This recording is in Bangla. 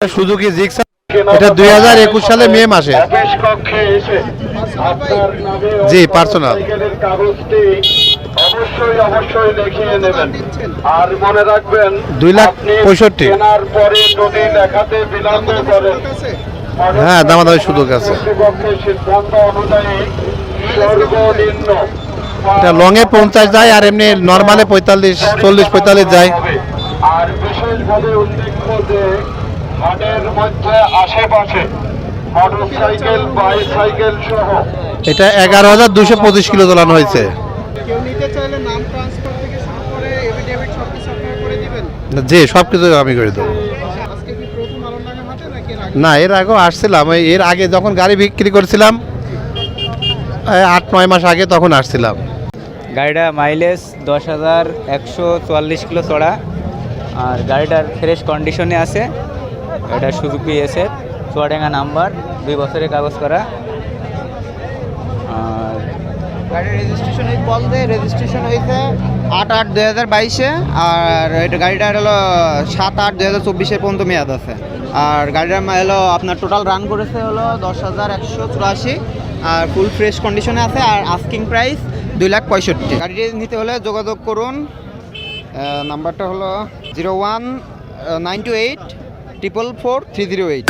সুজুকি জিক্সার, এটা 2021 সালে মে মাসে। জি, পার্সোনাল। অবশ্যই দেখিয়ে নেবেন। আর মনে রাখবেন 2,65,000। কেনার পরে যদি দেখাতে বিলম্ব করেন, হ্যাঁ, দামাদামি সুযোগ আছে। কর্তৃপক্ষের সিদ্ধান্ত অনুযায়ী সর্বনিম্ন এটা লংয়ে 50 যায়, আর এমনি নর্মালে 40-45 যায়। আর বিশেষভাবে উল্লেখ্য যে হাটের মধ্যে আশেপাশে মোটরসাইকেল, বাইসাইকেল সহ এটা 11,225 কিলো তোলানো হয়েছে। কেউ নিতে চাইলে নাম ট্রান্সফার থেকে শুরু করে এফিডেভিট সবকিছু আপনারা করে দিবেন। জি, সব কিছু আমি করে দেবো। আজকে কি প্রথম আলোনাগা হাটে নাকি এর আগে? না, এর আগেও আসছিলাম। এর আগে যখন গাড়ি বিক্রি করছিলাম 8-9 মাস আগে, তখন আসছিলাম। গাড়িটা মাইলেজ 10,144 কিলো চড়া, আর গাড়িটার ফ্রেশ কন্ডিশনে আছে। এটা সুজুকি এসএফ, চুয়াডাঙ্গা নাম্বার, 2 বছরের কাগজ করা। আর গাড়ির রেজিস্ট্রেশন রেজিস্ট্রেশন হয়েছে 8/8/2022-এ, আর এটা গাড়িটার হলো 7/8/2024 পর্যন্ত মেয়াদ আছে। আর গাড়িটার হলো আপনার টোটাল রান করেছে হলো 10,184, আর ফুল ফ্রেশ কন্ডিশনে আছে। আর আস্কিং প্রাইস 2,65,000। গাড়িটি নিতে হলে যোগাযোগ করুন। নাম্বারটা হলো 0192844308।